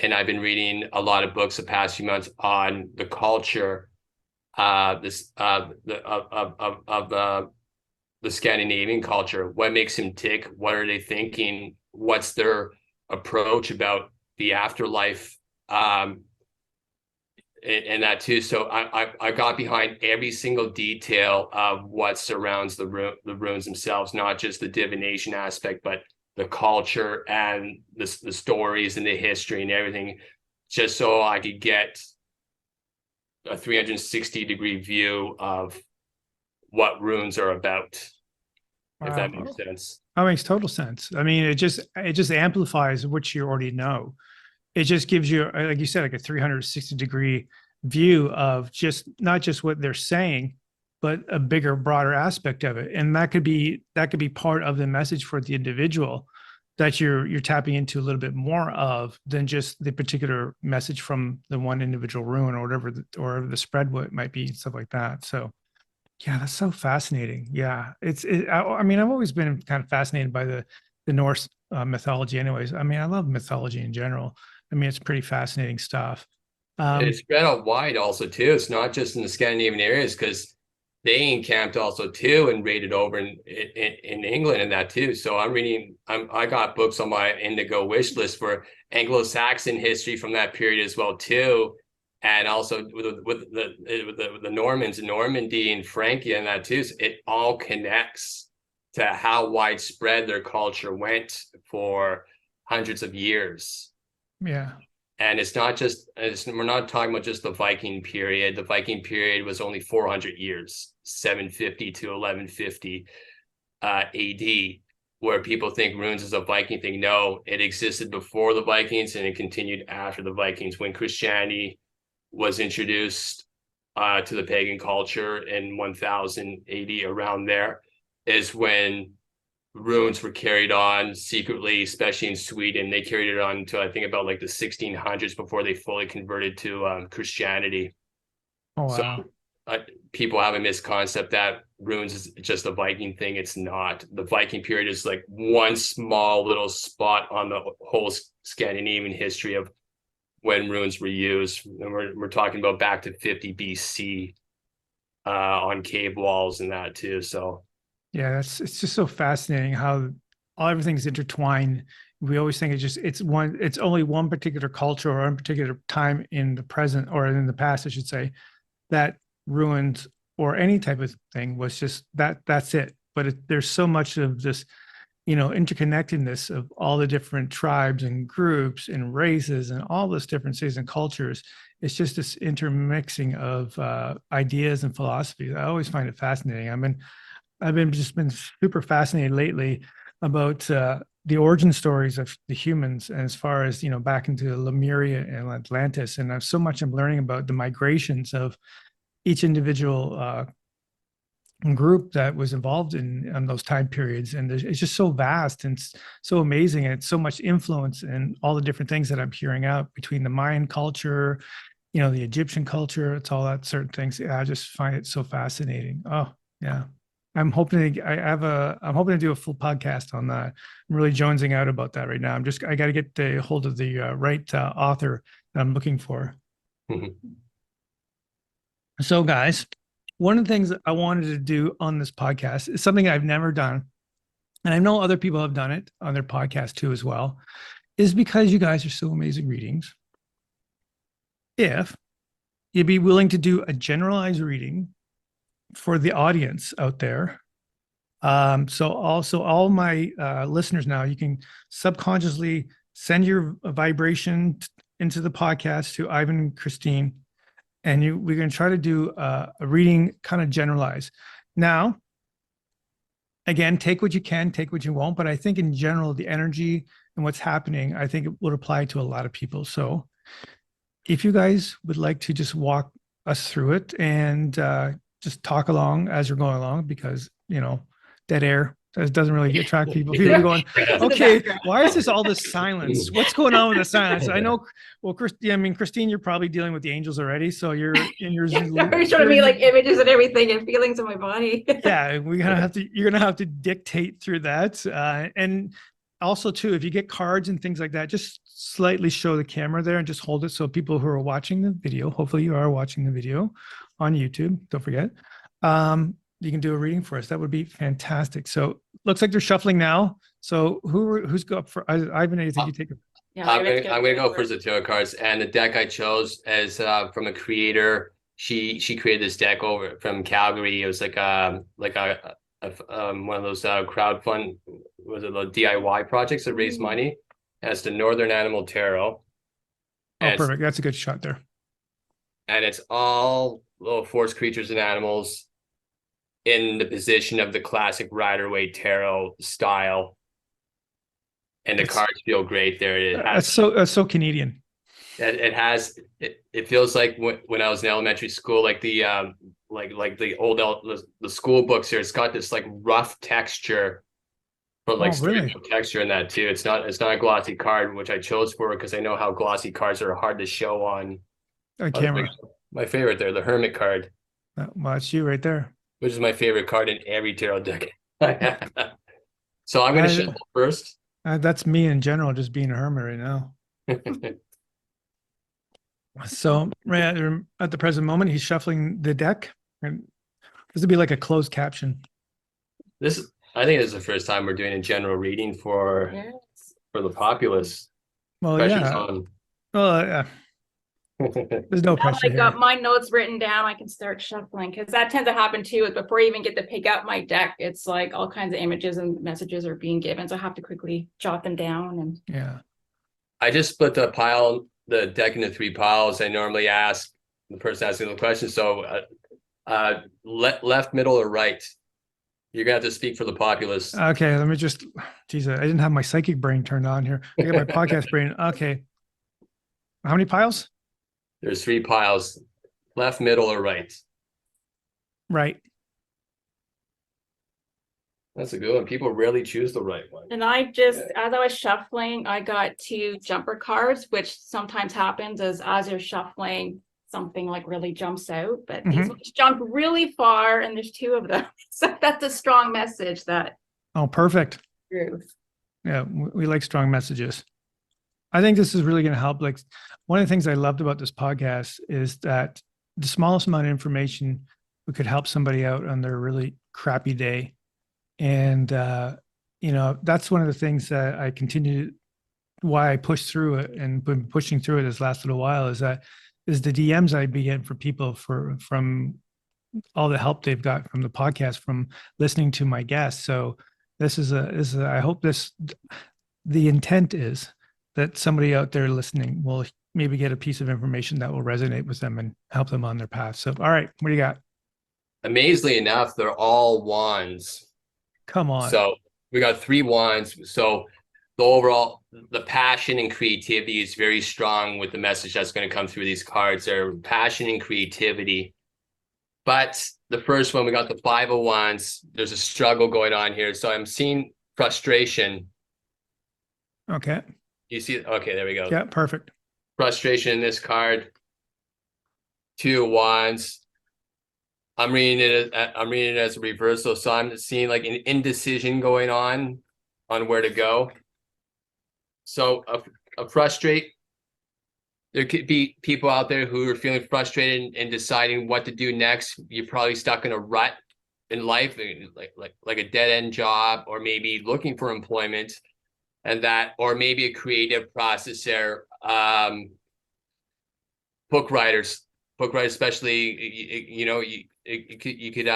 And I've been reading a lot of books the past few months on the culture the Scandinavian culture. What makes them tick? What are they thinking? What's their approach about the afterlife? And that too. So I got behind every single detail of what surrounds the runes themselves, not just the divination aspect, but the culture and the stories and the history and everything, just so I could get a 360-degree view of what runes are about. Wow. If that makes sense. That makes total sense. I mean, it just amplifies what you already know. It just gives you, like you said, like a 360-degree view of just not just what they're saying, but a bigger, broader aspect of it. And that could be part of the message for the individual that you're tapping into a little bit more of than just the particular message from the one individual rune or whatever, or the spread, what it might be, stuff like that. So yeah, that's so fascinating. Yeah, I mean, I've always been kind of fascinated by the Norse mythology anyways. I mean, I love mythology in general. I mean, it's pretty fascinating stuff. It's spread out wide also too. It's not just in the Scandinavian areas, because they encamped also too and raided over in England and that too. So I got books on my Indigo wish list for Anglo-Saxon history from that period as well too, and also with the Normans and Normandy and Francia and that too. So it all connects to how widespread their culture went for hundreds of years. Yeah. And it's not just, we're not talking about just the Viking period. The Viking period was only 400 years, 750 to 1150 AD, where people think runes is a Viking thing. No, it existed before the Vikings and it continued after the Vikings, when Christianity was introduced to the pagan culture in 1000 AD. Around there is when runes were carried on secretly, especially in Sweden. They carried it on until I think about like the 1600s before they fully converted to Christianity. Oh, wow. people have a misconcept that runes is just a Viking thing. It's not. The Viking period is like one small little spot on the whole Scandinavian history of when runes were used. And we're talking about back to 50 BC on cave walls and that too. So Yeah, it's just so fascinating how everything's intertwined. We always think it's only one particular culture or one particular time in the present or in the past, I should say, that ruined or any type of thing was just that's it. But there's so much of this, interconnectedness of all the different tribes and groups and races and all those differences and cultures. It's just this intermixing of ideas and philosophies. I always find it fascinating. I've been super fascinated lately about the origin stories of the humans, and as far as back into Lemuria and Atlantis, and I've so much I'm learning about the migrations of each individual group that was involved in those time periods, and it's just so vast and so amazing, and it's so much influence and all the different things that I'm hearing out between the Mayan culture, the Egyptian culture. It's all that certain things. Yeah, I just find it so fascinating. Oh yeah. I'm hoping to do a full podcast on that. I'm really jonesing out about that right now. I got to get the hold of the right author that I'm looking for. So guys, one of the things that I wanted to do on this podcast is something I've never done. And I know other people have done it on their podcast too, as well, is because you guys are so amazing readings. If you'd be willing to do a generalized reading for the audience out there. So also all my listeners now, you can subconsciously send your vibration into the podcast to Ivan and Christine, and we're going to try to do a reading kind of generalized. Now, again, take what you can, take what you won't, but I think in general, the energy and what's happening, I think it would apply to a lot of people. So if you guys would like to just walk us through it and just talk along as you're going along, because dead air doesn't really attract people. People are going, okay, why is all this silence? What's going on with the silence? I know. Well, Christine, you're probably dealing with the angels already, so you're in your. You're showing me like images and everything and feelings in my body. Yeah, you're gonna have to dictate through that, and also too, if you get cards and things like that, just slightly show the camera there and just hold it so people who are watching the video, hopefully you are watching the video on YouTube, don't forget, you can do a reading for us. That would be fantastic. So looks like they're shuffling now. So who's go up for Ivan? I think you take it. Yeah, I'm gonna go for the tarot cards, and the deck I chose is from a creator. She created this deck over from Calgary. It was like a one of those crowdfund, was it the DIY projects that raise money? And it's the Northern Animal Tarot. Oh, perfect. That's a good shot there. And it's all little forest creatures and animals in the position of the classic Rider-Waite Tarot style. And the cards feel great there. That's so Canadian. It feels like when I was in elementary school, like the the school books here, it's got this like rough texture, but like really? texture in that too. It's not a glossy card, which I chose for because I know how glossy cards are hard to show on camera. My favorite there, the Hermit card. Well, it's you right there. Which is my favorite card in every tarot deck. So I'm going to shuffle first. That's me in general, just being a hermit right now. So right at the present moment, he's shuffling the deck. And this would be like a closed caption. I think this is the first time we're doing a general reading for the populace. Well, Pressure's yeah. on. Well, yeah. There's no pressure. I got my notes written down. I can start shuffling because that tends to happen too. Is before I even get to pick out my deck, it's like all kinds of images and messages are being given, so I have to quickly jot them down. And yeah, I just split the deck into 3 piles. I normally ask the person asking the question. So, left, middle, or right. You're gonna have to speak for the populace. Okay, let me just. Geez, I didn't have my psychic brain turned on here. I got my podcast brain. Okay, how many piles? There's 3 piles, left, middle, or right. Right. That's a good one. People rarely choose the right one. And I just, as I was shuffling, I got 2 jumper cards, which sometimes happens as you're shuffling, something like really jumps out, but Mhm. these ones jump really far, and there's two of them. So that's a strong message that Oh, perfect. truth. Yeah, we like strong messages. I think this is really going to help. Like, one of the things I loved about this podcast is that the smallest amount of information we could help somebody out on their really crappy day. And that's one of the things that I continue, why I push through it and been pushing through it this last little while, is the DMs I be getting for people from all the help they've got from the podcast, from listening to my guests. So I hope the intent is that somebody out there listening will maybe get a piece of information that will resonate with them and help them on their path. So, all right, what do you got? Amazingly enough, they're all wands. Come on. So we got 3 wands. So the passion and creativity is very strong with the message that's going to come through these cards. They're passion and creativity. But the first one, we got the 5 of wands. There's a struggle going on here. So I'm seeing frustration. Okay. You see it? Okay, there we go. Yeah, perfect. Frustration in this card. 2 of wands. I'm reading it as a reversal. So I'm seeing like an indecision going on where to go. So a frustrate. There could be people out there who are feeling frustrated and deciding what to do next. You're probably stuck in a rut in life, like a dead end job, or maybe looking for employment, or maybe a creative process there. Book writers, especially, you could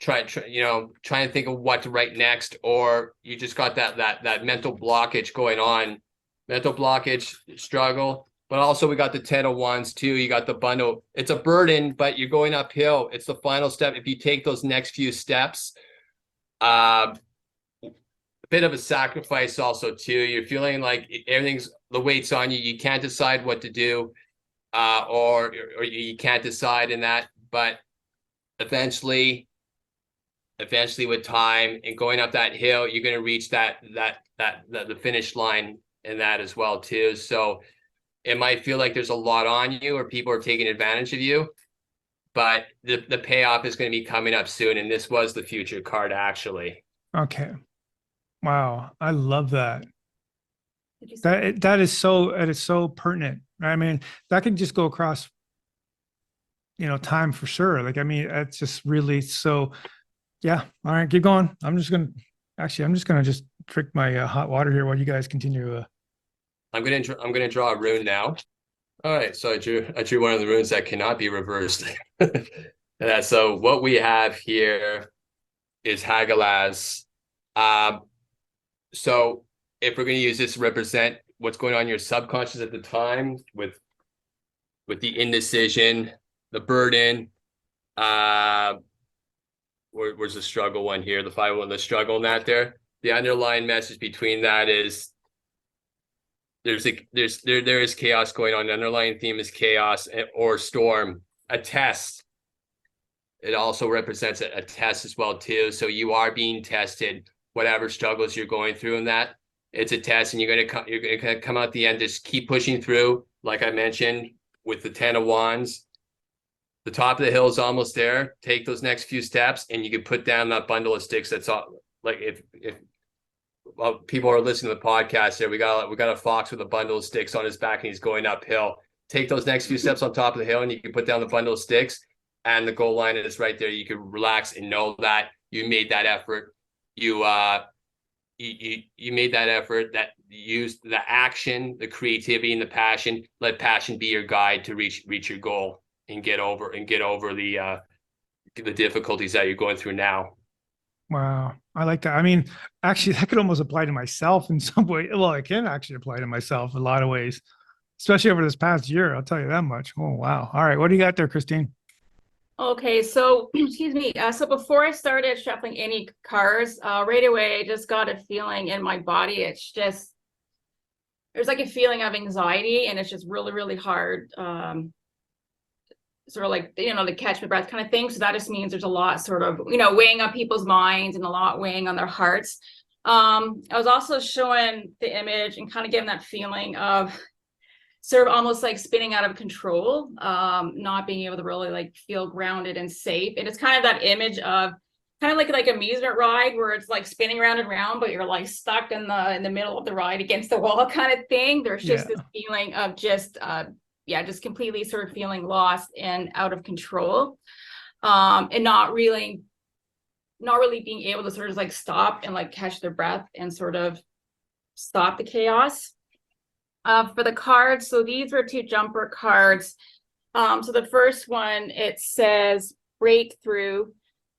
try and think of what to write next, or you just got that mental blockage going on. Mental blockage, struggle, but also we got the 10 of wands too. You got the bundle. It's a burden, but you're going uphill. It's the final step. If you take those next few steps, a bit of a sacrifice also too. You're feeling like the weight's on you. You can't decide what to do, or you can't decide in that. But eventually with time and going up that hill, you're going to reach the finish line in that as well too. So it might feel like there's a lot on you, or people are taking advantage of you, but the payoff is going to be coming up soon. And this was the future card, actually. Okay. Wow. I love that. That is so pertinent. I mean, that can just go across, time for sure. Like, I mean, it's just really so, yeah. All right, keep going. I'm just going to just drink my hot water here while you guys continue. I'm gonna draw a rune now. All right, so I drew one of the runes that cannot be reversed. So what we have here is Hagalaz. So if we're going to use this to represent what's going on in your subconscious at the time, with the indecision, the burden, where's the struggle one here? The 5-1, the struggle in that there. The underlying message between that is there is chaos going on. The underlying theme is chaos or storm. A test. It also represents a test as well too. So you are being tested. Whatever struggles you're going through in that, it's a test, and you're gonna come out the end. Just keep pushing through. Like I mentioned with the 10 of wands, the top of the hill is almost there. Take those next few steps, and you can put down that bundle of sticks. That's all. Like if people are listening to the podcast here, we got a fox with a bundle of sticks on his back, and he's going uphill. Take those next few steps on top of the hill, and you can put down the bundle of sticks, and the goal line is right there. You can relax and know that you made that effort. You made that effort, that used the action, the creativity, and the passion. Let passion be your guide to reach your goal and get over the difficulties that you're going through now. Wow. I like that. I mean, actually, that could almost apply to myself in some way. Well, it can actually apply to myself in a lot of ways, especially over this past year. I'll tell you that much. Oh, wow. All right. What do you got there, Christine? Okay, so excuse me. So before I started shuffling any cards, right away I just got a feeling in my body. It's just there's like a feeling of anxiety, and it's just really, really hard. Sort of like the catch my breath kind of thing. So that just means there's a lot sort of weighing on people's minds and a lot weighing on their hearts. I was also showing the image and kind of getting that feeling of sort of almost like spinning out of control, not being able to really like feel grounded and safe. And it's kind of that image of kind of like amusement ride where it's like spinning around and around, but you're like stuck in the middle of the ride against the wall kind of thing. There's just this feeling of just completely sort of feeling lost and out of control, and not really being able to sort of like stop and like catch their breath and sort of stop the chaos. For the cards, so these were 2 jumper cards. So the first one, it says breakthrough.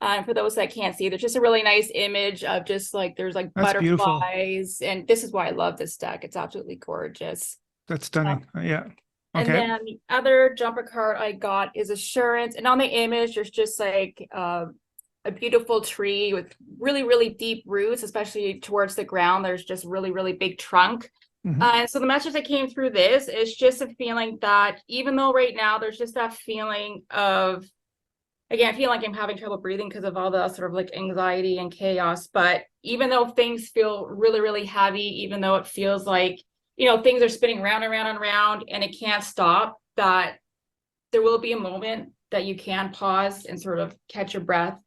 For those that can't see, there's just a really nice image of just like there's like That's butterflies, beautiful. and this is why I love this deck. It's absolutely gorgeous. That's stunning. Yeah. Okay. And then the other jumper card I got is assurance, and on the image there's just like a beautiful tree with really, really deep roots, especially towards the ground. There's just really big trunk. So the message that came through this is just a feeling that even though right now there's just that feeling of, again, I feel like I'm having trouble breathing because of all the sort of like anxiety and chaos, but even though things feel really heavy, even though it feels like, things are spinning round and round and round and it can't stop, that there will be a moment that you can pause and sort of catch your breath,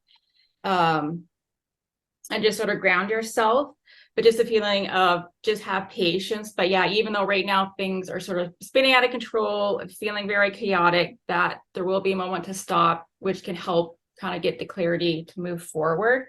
and just sort of ground yourself. But just a feeling of just have patience. But yeah, even though right now things are sort of spinning out of control, feeling very chaotic, that there will be a moment to stop, which can help kind of get the clarity to move forward.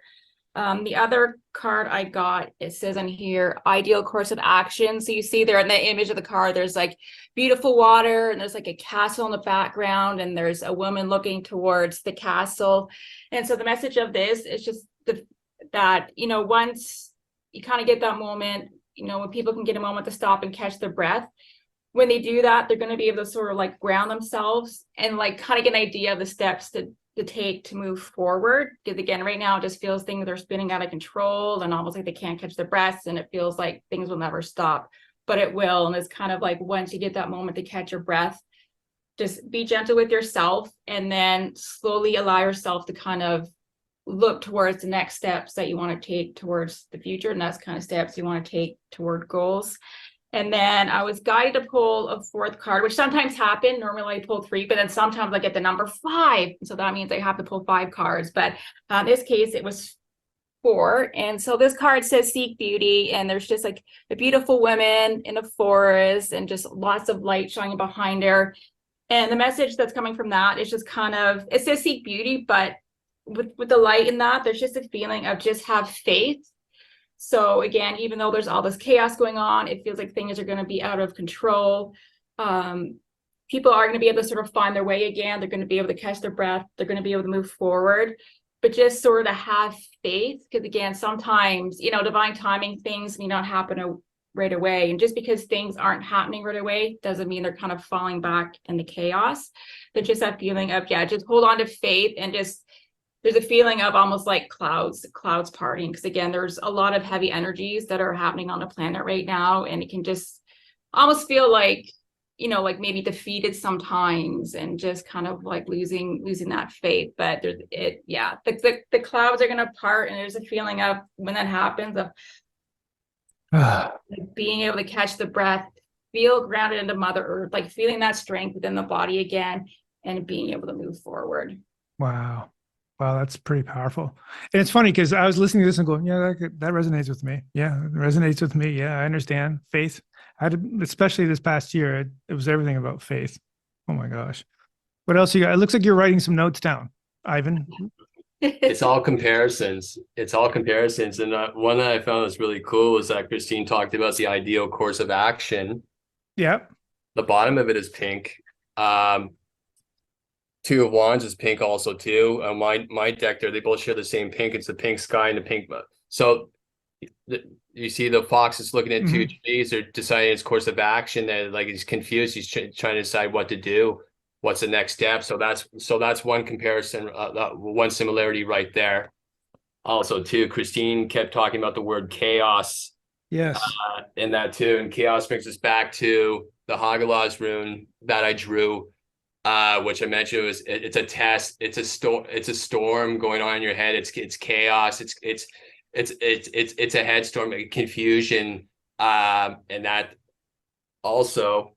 The other card I got, it says on here, ideal course of action. So you see there in the image of the card, there's like beautiful water and there's like a castle in the background and there's a woman looking towards the castle. And so the message of this is just that, once you kind of get that moment, when people can get a moment to stop and catch their breath, when they do that, they're going to be able to sort of like ground themselves and like kind of get an idea of the steps to take to move forward. Because again, right now it just feels things are spinning out of control and almost like they can't catch their breaths, and it feels like things will never stop, but it will. And it's kind of like once you get that moment to catch your breath, just be gentle with yourself and then slowly allow yourself to kind of look towards the next steps that you want to take towards the future, and that's kind of steps you want to take toward goals. And then I was guided to pull a 4th card, which sometimes happen. Normally I pull 3, but then sometimes I get the number 5, so that means I have to pull 5 cards. But in this case it was 4. And so this card says seek beauty, and there's just like a beautiful woman in a forest and just lots of light shining behind her. And the message that's coming from that is just kind of, it says seek beauty, but with the light in that, there's just a feeling of just have faith. So again, even though there's all this chaos going on, it feels like things are going to be out of control. People are going to be able to sort of find their way again. They're going to be able to catch their breath. They're going to be able to move forward, but just sort of have faith. Because again, sometimes, divine timing, things may not happen right away. And just because things aren't happening right away doesn't mean they're kind of falling back in the chaos. But just that feeling of, just hold on to faith, and just, there's a feeling of almost like clouds parting. Because again, there's a lot of heavy energies that are happening on the planet right now. And it can just almost feel like, like maybe defeated sometimes and just kind of like losing that faith. But the clouds are going to part. And there's a feeling of, when that happens, of like being able to catch the breath, feel grounded into Mother Earth, like feeling that strength within the body again, and being able to move forward. Wow. Wow, that's pretty powerful. And it's funny because I was listening to this and going, yeah, that resonates with me. Yeah, it resonates with me. Yeah, I understand. Faith. Especially this past year, it was everything about faith. Oh my gosh. What else you got? It looks like you're writing some notes down, Ivan. It's all comparisons. And one that I found was really cool was that Christine talked about the ideal course of action. Yeah. The bottom of it is pink. 2 of Wands is pink also too. My deck there, they both share the same pink. It's the pink sky and the pink. So you see the fox is looking at 2 trees. They're deciding his course of action. That like he's confused. He's trying to decide what to do. What's the next step? So that's one comparison, one similarity right there. Also too, Christine kept talking about the word chaos. Yes. In that too, and chaos brings us back to the Hagalaz rune that I drew. Which I mentioned it's a test, it's a storm going on in your head. It's chaos. It's a headstorm, confusion, and that also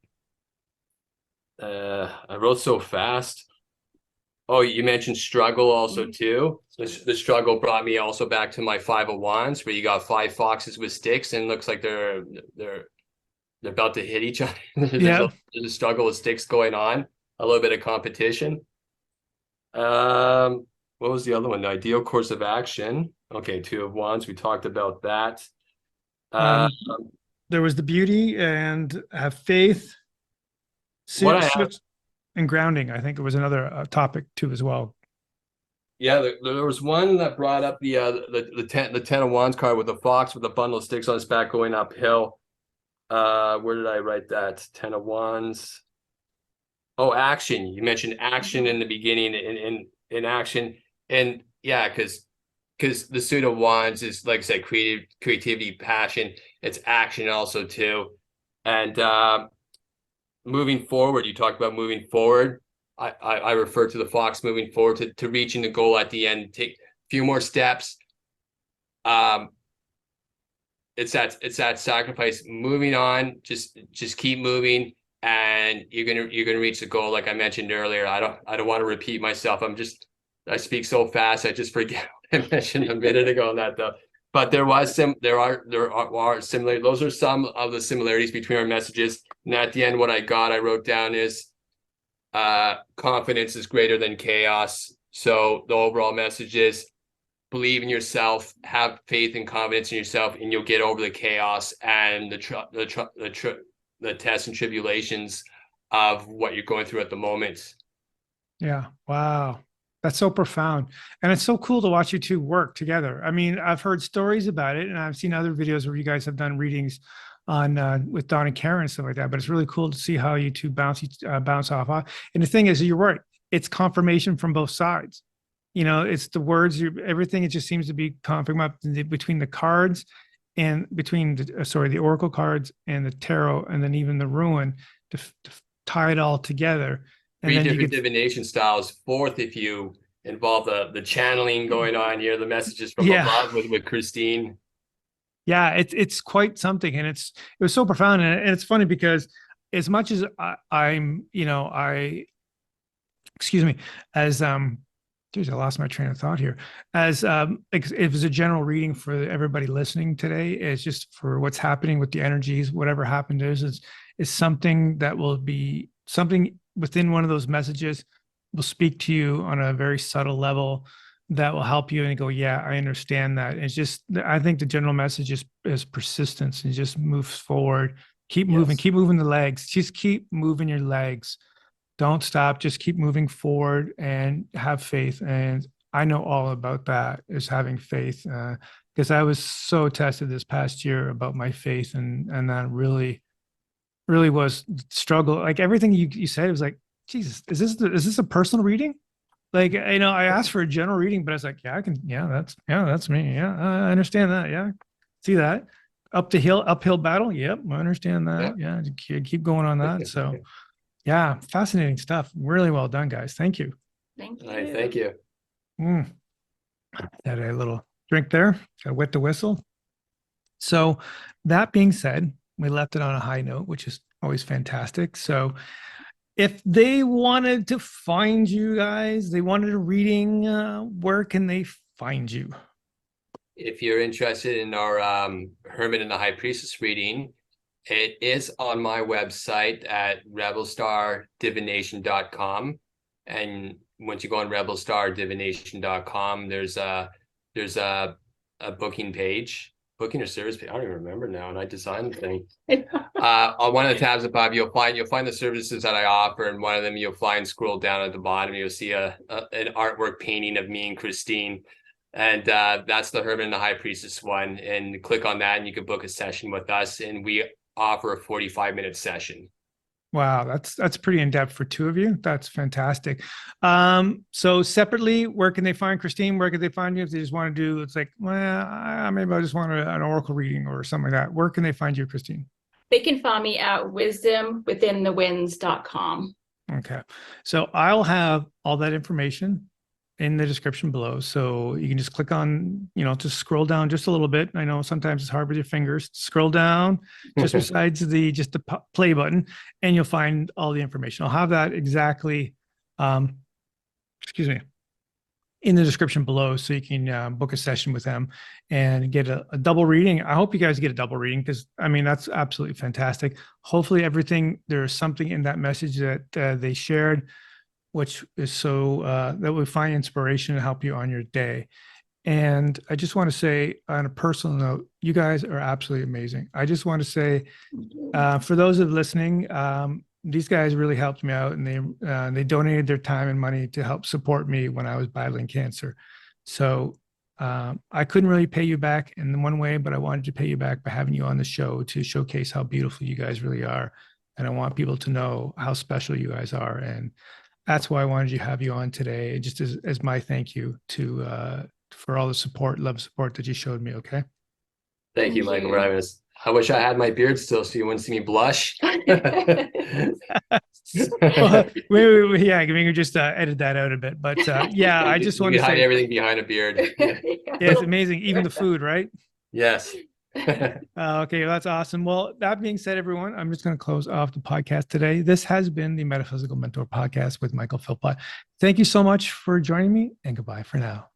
I wrote so fast. Oh, you mentioned struggle also too. The struggle brought me also back to my 5 of Wands, where you got 5 foxes with sticks, and it looks like they're about to hit each other. Yeah. There's a struggle with sticks going on, a little bit of competition. What was the other one? The ideal course of action. Okay, 2 of Wands. We talked about that. Um, there was the beauty and have faith, What I have, shift, and grounding. I think it was another topic too as well. yeah, there was one that brought up the 10 of Wands card with a fox with a bundle of sticks on its back going uphill. Where did I write that? 10 of Wands. Oh, action. You mentioned action in the beginning, in action, and yeah, because the Suit of Wands is, like I said, creativity, passion. It's action also too, and moving forward. You talked about moving forward. I refer to the fox moving forward to reaching the goal at the end. Take a few more steps. It's that sacrifice, moving on, just keep moving, and you're gonna reach the goal. Like I mentioned earlier, I don't want to repeat myself. I speak so fast, I just forget what I mentioned a minute ago on that though. But there are similar, those are some of the similarities between our messages. And at the end, what I wrote down is confidence is greater than chaos. So the overall message is believe in yourself, have faith and confidence in yourself, and you'll get over the chaos and the tests and tribulations of what you're going through at the moment. Yeah. Wow. That's so profound. And it's so cool to watch you two work together. I mean, I've heard stories about it and I've seen other videos where you guys have done readings on with Don and Karen and stuff like that. But it's really cool to see how you two bounce off. And the thing is, you're right. It's confirmation from both sides. You know, it's the words, everything. It just seems to be confirming up between the cards and between the oracle cards and the tarot, and then even the Rune to tie it all together. And 3 then you different get, divination styles. 4th, if you involve the channeling going on here, the messages from yeah. above with Christine. Yeah, it's quite something, and it was so profound, and it's funny because as much as excuse me, as geez, I lost my train of thought here. As it was a general reading for everybody listening today. It's just for what's happening with the energies, whatever happened is something that will be something within one of those messages will speak to you on a very subtle level that will help you and go, yeah, I understand that. It's just, I think the general message is persistence and just moves forward. Keep moving, keep moving the legs. Just keep moving your legs. Don't stop. Just keep moving forward and have faith. And I know all about that, is having faith, because I was so tested this past year about my faith, and that really was struggle. Like everything you said, it was like, Jesus, is this a personal reading? Like, I asked for a general reading, but I was like, that's me. Yeah, I understand that. Yeah, see that. Uphill battle. Yep, I understand that. Yeah, keep going on that. So, yeah, fascinating stuff. Really well done, guys. Thank you. Thank you. All right, thank you. Had a little drink there. Got to wet the whistle. So, that being said, we left it on a high note, which is always fantastic. So, if they wanted to find you guys, they wanted a reading, where can they find you? If you're interested in our Hermit and the High Priestess reading, it is on my website at rebelstardivination.com. And once you go on rebelstardivination.com, there's a booking page, booking or service page. I don't even remember now. And I designed the thing. On one of the tabs above, you'll find the services that I offer, and one of them you'll find scroll down at the bottom. You'll see an artwork painting of me and Christine, and that's the Hermit and the High Priestess one. And click on that, and you can book a session with us. And we offer a 45-minute session. Wow, that's pretty in depth for two of you. That's fantastic. So separately, where can they find Christine? Where can they find you if they just want to do? It's like, well, maybe I just want an oracle reading or something like that. Where can they find you, Christine? They can find me at wisdomwithinthewinds.com. Okay. So I'll have all that information in the description below. So you can just click on, just scroll down just a little bit. I know sometimes it's hard with your fingers. Scroll down just besides the play button, and you'll find all the information. I'll have that exactly, excuse me, in the description below, so you can book a session with them and get a double reading. I hope you guys get a double reading, because I mean, that's absolutely fantastic. Hopefully there's something in that message that they shared, which is so that will find inspiration to help you on your day. And I just want to say, on a personal note, you guys are absolutely amazing. I just want to say, for those of listening, these guys really helped me out, and they donated their time and money to help support me when I was battling cancer. So I couldn't really pay you back in one way, but I wanted to pay you back by having you on the show to showcase how beautiful you guys really are. And I want people to know how special you guys are. And that's why I wanted to have you on today, just as my thank you for all the love support that you showed me. Okay. Thank you, Michael, for having us. I wish I had my beard still so you wouldn't see me blush. Well, yeah, we can just edit that out a bit. But yeah, I just want to hide say everything behind a beard. yeah, it's amazing. Even the food, right? Yes. Okay, well, that's awesome. Well, that being said, everyone, I'm just going to close off the podcast today. This has been the Metaphysical Mentor Podcast with Michael Philpott. Thank you so much for joining me, and goodbye for now.